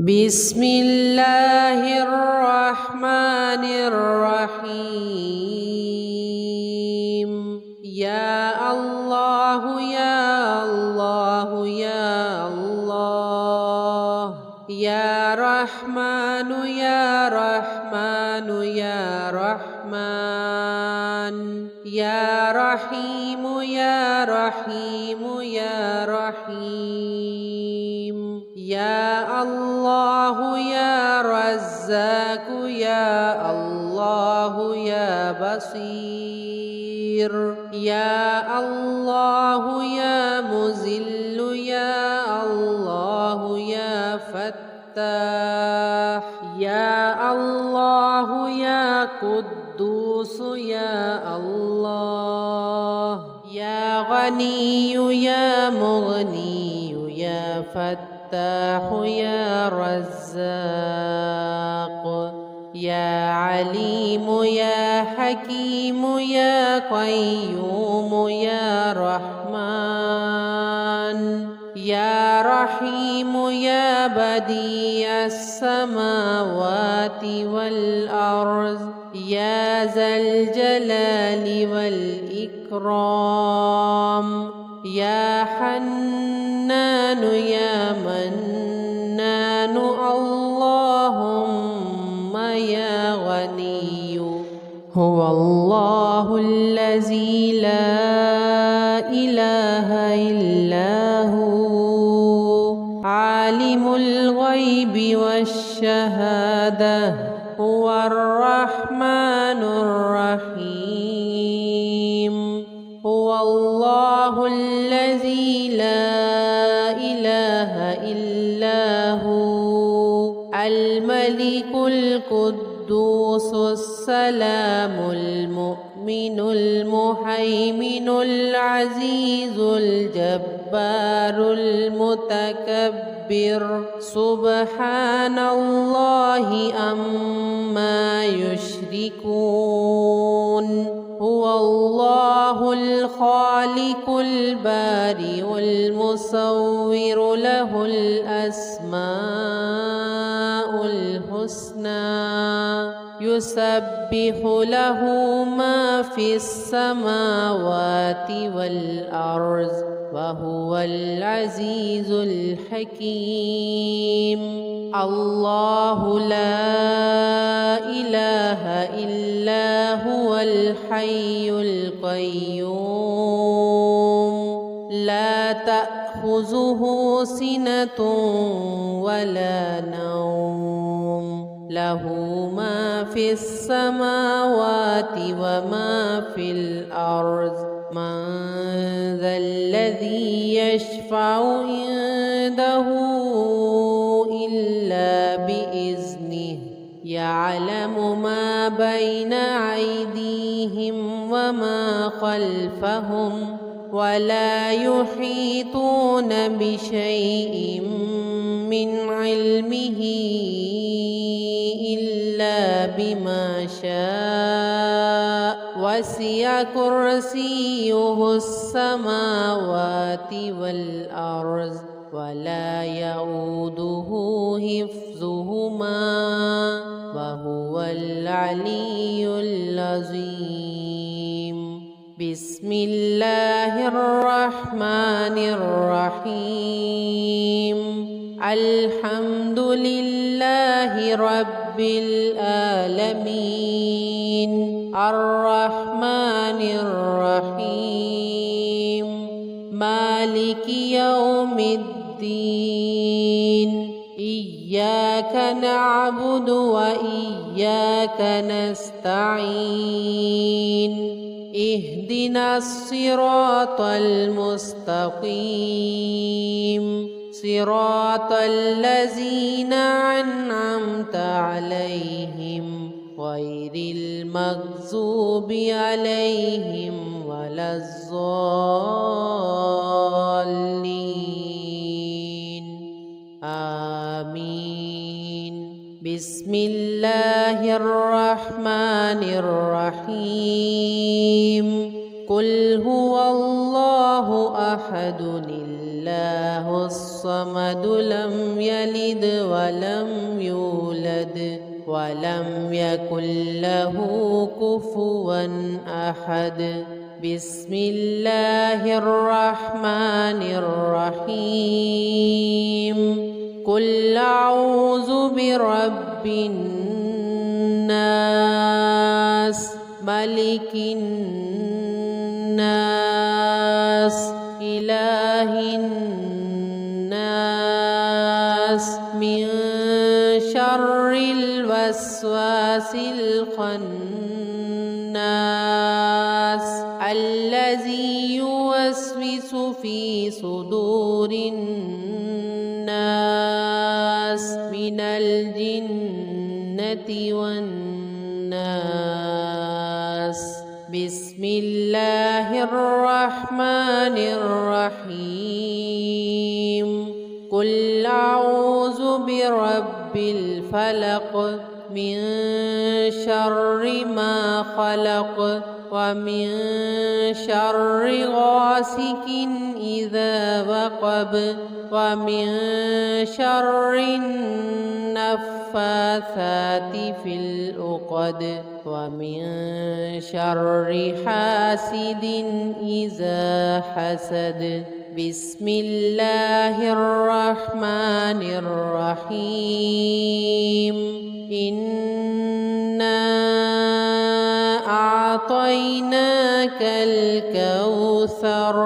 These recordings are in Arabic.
بسم الله الرحمن الرحيم. يا الله يا الله يا الله، يا رحمن يا رحمن يا رحمن، يا رحيم يا رحيم يا رحيم، يا الله يا رزاق يا الله يا بصير، يا الله يا مذل يا الله يا فتاح، يا الله يا قدوس يا الله، يا غني يا مغني يا فتاح يا رزاق، يا عليم يا حكيم يا قيوم يا رحمن، يا رحيم يا بديع السماوات والأرض، يا ذا الجلال والإكرام، يا حنان يا منان، اللهم يا غني هو الله الذي لا إله إلا هو، عالم الغيب والشهادة، هو الرحمن الرحيم، هو الله الذي لا إله إلا هو، الملك القدوس السلام المؤمن المهيمن العزيز الجبار المتكبر، سبحان الله عما يشركون، هو الله الخالق البارئ المصور، له الأسماء الحسنى، يسبح له ما في السماوات والأرض، وهو العزيز الحكيم. الله لا إله إلا هو الحي القيوم، لا تأخذه سنة ولا نوم، له ما في السماوات وما في الأرض، من ذا الذي يشفع عنده إلا بإذنه، يعلم ما بين أيديهم وما خلفهم، ولا يحيطون بشيء من علمه إلا بما شاء، وسع كرسيه السماوات والأرض، ولا يؤوده حفظهما، وهو العلي العظيم. بسم الله الرحمن الرحيم. الحمد لله رب العالمين، الرحمن الرحيم، مالك يوم الدين، إياك نعبد وإياك نستعين، اهدنا الصراط المستقيم، صراط الذين أنعمت عليهم غير المغضوب عليهم ولا الضالين، آمين. بسم الله الرحمن الرحيم. قل هو الله أحد الله الصمد الصمد لم يلد ولم يولد ولم يكن له كفوا أحد. بسم الله الرحمن الرحيم. قل أعوذ برب الناس ملك الناس إله الناس من شر الوسواس الخناس الذي يوسوس في صدور الناس من الجنة والناس. بسم الله الرحمن الرحيم. قل أعوذ برب الفلق من شر ما خلق ومن شر غاسق إذا وقب ومن شر النفاثات في العقد ومن شر حاسد إذا حسد. بسم الله الرحمن الرحيم. إنا أعطيناك الكوثر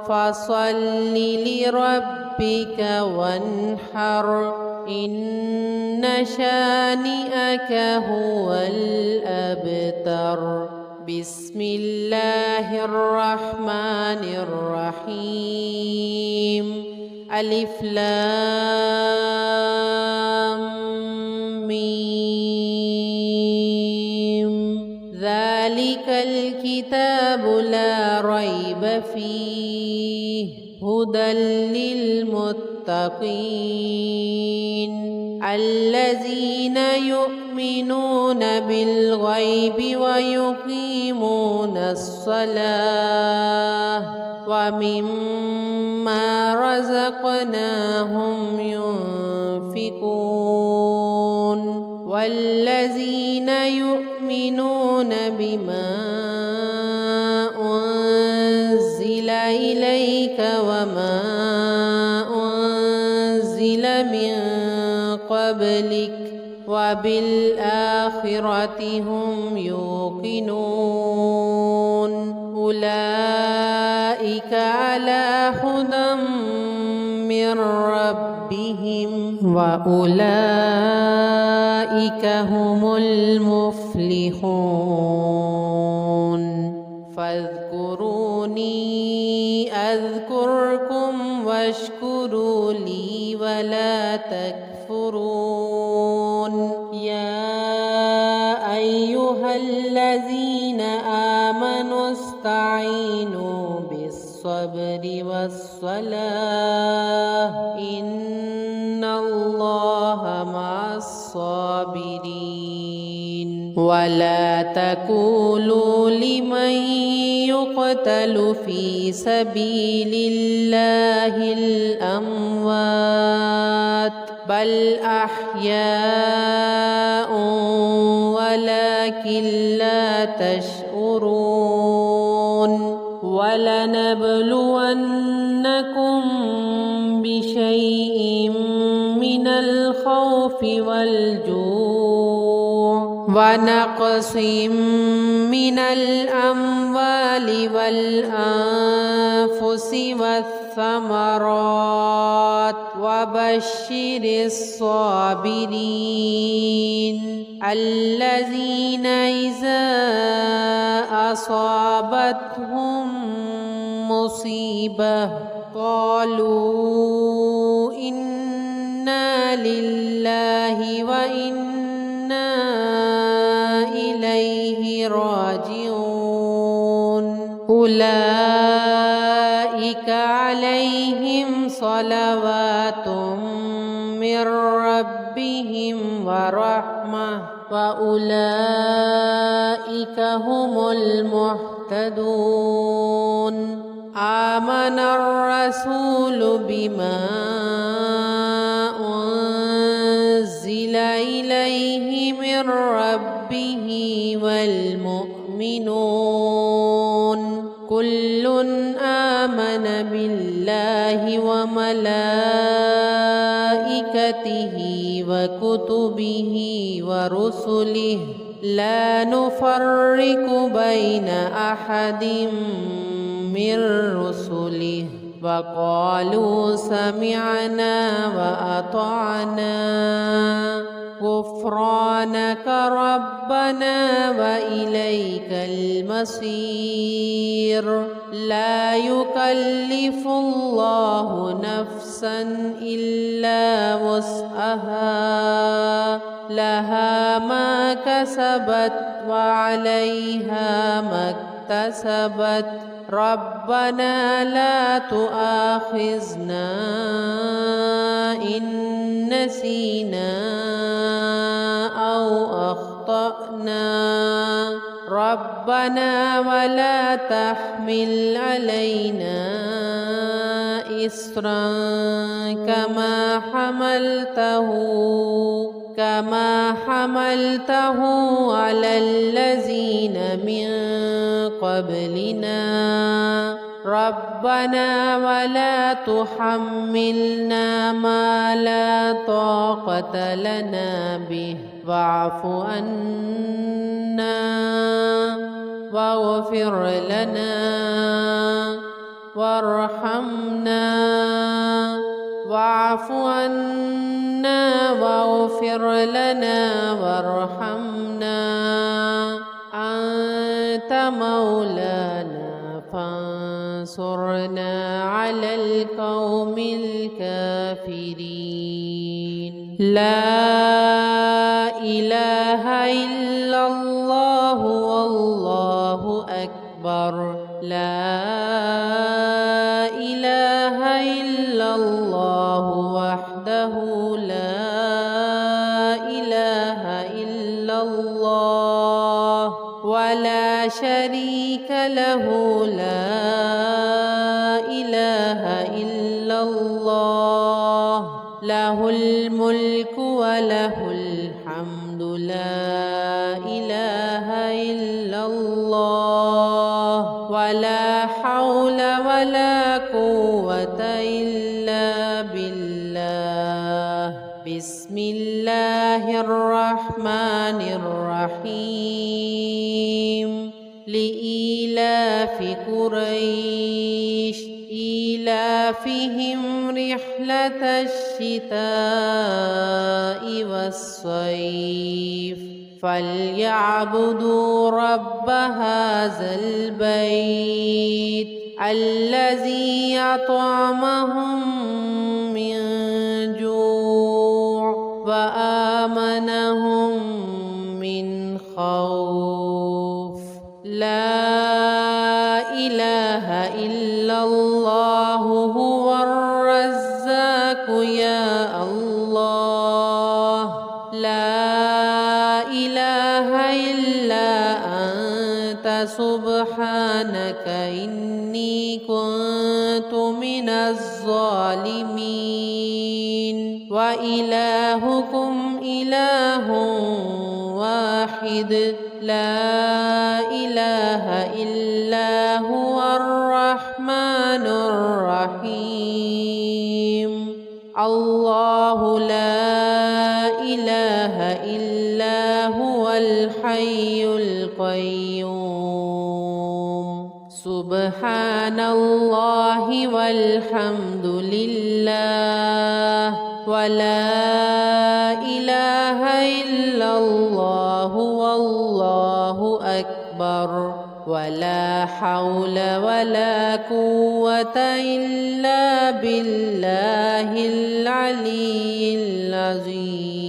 فصل لربك وانحر إن شانئك هو الأبتر. بسم الله الرحمن الرحيم. ألف لام ميم. ذلك الكتاب لا ريب فيه هدى للمتقين الذين يؤمنون بالغيب ويقيمون الصلاة ومما رزقناهم ينفقون والذين يؤمنون بما أنزل إليك وما أنزل من قبلك وبالآخرة هم يوقنون أولئك على هدى من ربهم وأولئك هم المفلحون. فاذكروني أذكركم واشكروا لي ولا تكفرون. يا أيها الذين آمنوا استعينوا بالصبر والصلاة إن الله مع الصابرين. ولا تقولوا لمن يقتل في سبيل الله الأموات بل أحياء ولكن لا تشعرون. ولنبلونكم بشيء من الخوف والجوع ونقص من الأموال والأنفس والثمرات وبشر الصابرين الذين إذا أصابتهم مصيبة قالوا إنا لله وإنا إليه راجعون. أولئك عليهم صلوات من ربهم ورحمة وأولئك هم المهتدون. آمن الرسول بما إليه من ربه والمؤمنون كل آمن بالله وملائكته وكتبه ورسله لا نفرق بين أحد من رسله وقالوا سمعنا وأطعنا غفرانك ربنا وإليك المصير لا يكلف الله نفسا إلا وسعها لها ما كسبت وعليها ما اكتسبت ربنا لا تؤاخذنا إن نسينا أو أخطأنا ربنا ولا تحمل علينا إصرا كما حملته على الذين من قبلنا ربنا ولا تحملنا ما لا طاقة لنا به واعف عنا واغفر لنا وارحمنا واعف عنا واغفر لنا وارحمنا أنت مولانا فانصرنا على القوم الكافرين لا إله إلا الله والله أكبر لا إله إلا الله وحده لا إله إلا الله ولا شريك له لا إله إلا الله له الملك وله الحمد لا إله إلا الله ولا حول ولا قوة إلا بالله بسم الله الرحمن الرحيم لإيلاف قريش إيلافهم رحلة الشتاء والصيف فليعبدوا رب هذا البيت الذي أطعمهم من جوع وآمنهم من خوف لا إله إلا الله هو الرزاق يا الله لا إله إلا أنت سبحانك إني كنت من الظالمين وإلهكم إله واحد لا إله إلا هو الرحمن الرحيم الله لا إله إلا هو الحي القيوم سبحان الله والحمد لله ولا إله إلا الله والله أكبر ولا حول ولا قوة إلا بالله العلي العظيم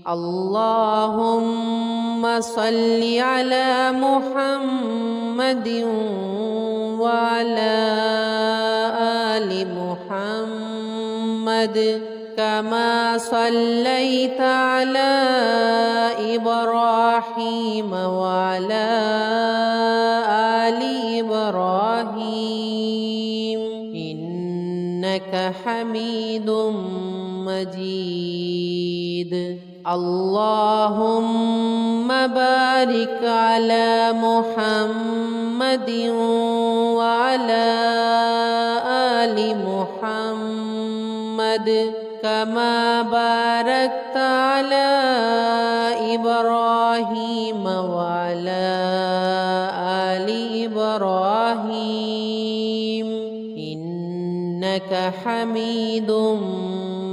اللهم صل على محمد وعلى آل محمد كما صليت على إبراهيم وعلى آل إبراهيم إنك حميد مجيد اللهم بارك على محمد وعلى آل محمد كما باركت على إبراهيم وعلى آل إبراهيم إنك حميد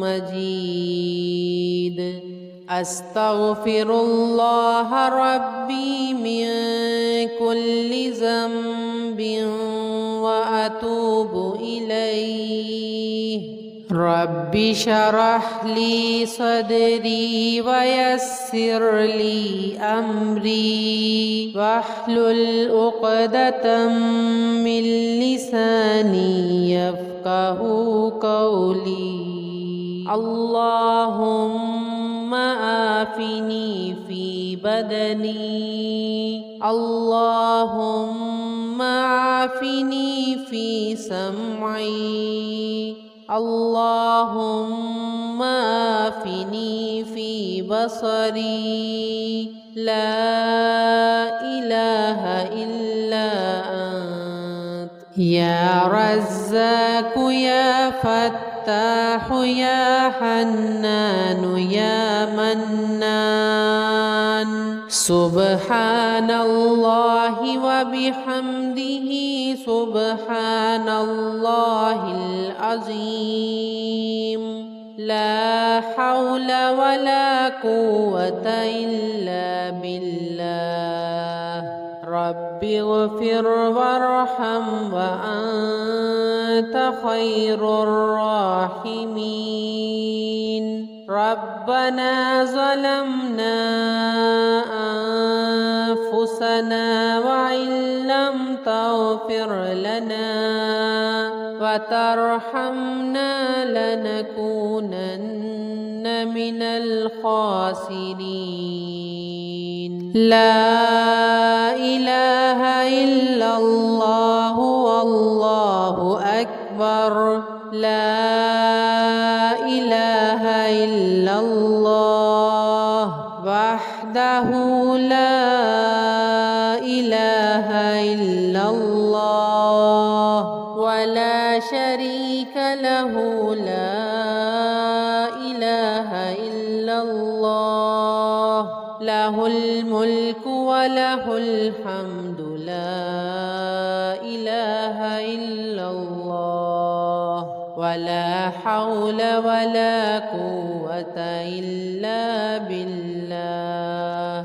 مجيد. أستغفر الله ربي من كل ذنب وأتوب إليه. رب اشرح لي صدري ويسر لي أمري واحلل عقدة من لساني يفقه قولي. اللهم عافني في بدني، اللهم عافني في سمعي، اللهم عافني في بصري. لا إله إلا أنت يا رزاق يا فتاح يا حنان يا منان. سبحان الله وبحمده سبحان الله العظيم. لا حول ولا قوة إلا بالله. رب اغفر وارحم وأنت خير الراحمين. ربنا ظلمنا أنفسنا وإن لم تغفر لنا وترحمنا لنكونن من الخاسرين. لا إله إلا الله والله أكبر. لا إله إلا الله وحده لا إله إلا الله ولا شريك له. لا إله إلا الله له الملك وله الحمد. لا إله إلا الله ولا حول ولا قوة إلا بالله.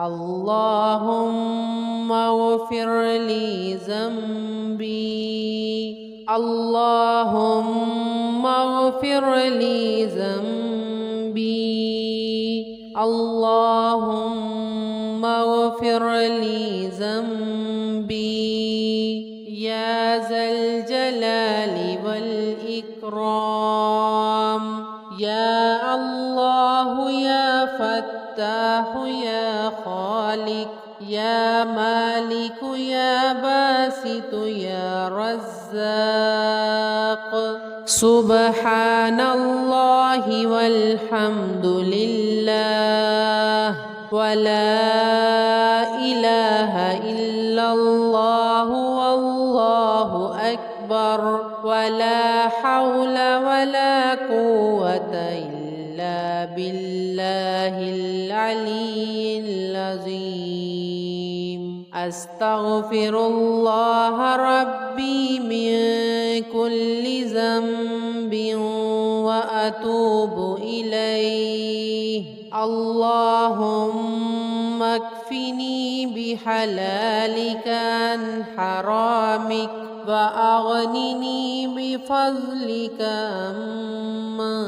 اللهم اغفر لي ذنبي، اللهم اغفر لي ذنبي، اللهم اغفر لي ذنبي يا ذا الجلال والإكرام. يا الله يا فتاح يا خالق يا مالك يا باسط يا رزاق. سبحان الله والحمد لله ولا إله إلا الله والله أكبر ولا حول ولا قوة إلا بالله العلي العظيم. أستغفر الله ربي من كل ذنب وأتوب إليه. اللهم اكفني بحلالك عن حرامك وأغنني بفضلك عمن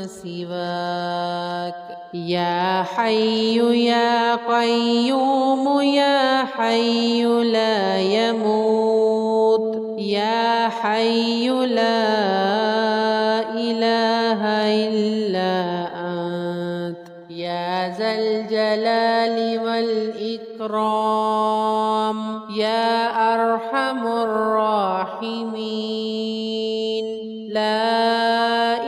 سواك. يا حي يا قيوم يا حي لا يموت يا حي لا إله إلا أنت يا ذا الجلال والإكرام يا أرحم الراحمين. لا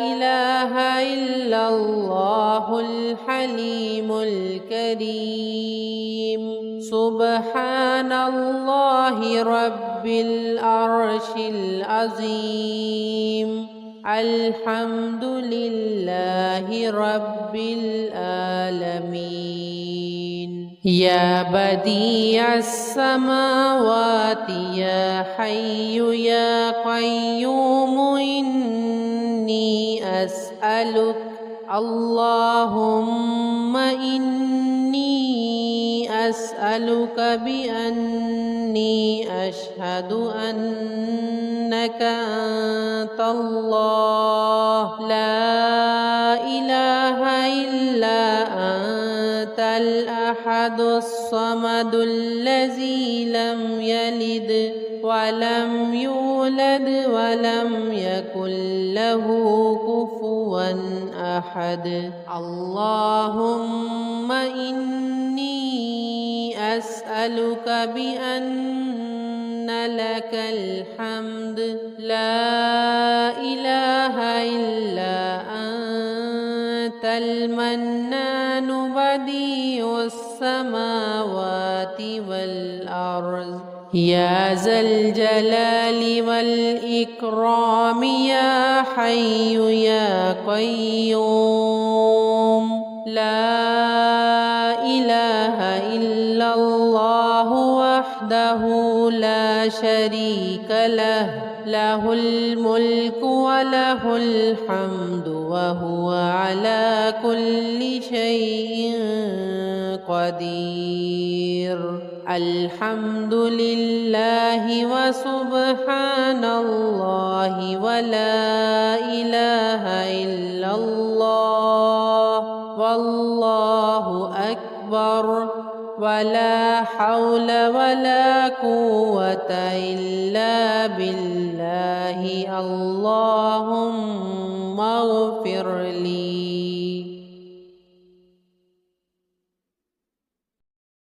إله إلا الله الله الحليم الكريم. سبحان الله رب العرش العظيم. الحمد لله رب العالمين. يا بديع السماوات يا حي يا قيوم إني أسألك اللهم إني أسألك بأني أشهد أنك أنت الله لا إله إلا أنت الأحد الصمد الذي لم يلد ولم يولد ولم يكن له كفوا أحد. اللهم إني أسألك بأن لك الحمد لا إله إلا أنت المنان بديع السماوات والأرض يا ذا الجلال والإكرام يا حي يا قيوم. لا إله إلا الله وحده لا شريك له له الملك وله الحمد وهو على كل شيء قدير. الحمد لله وسبحان الله ولا إله إلا الله والله أكبر ولا حول ولا قوة إلا بالله. اللهم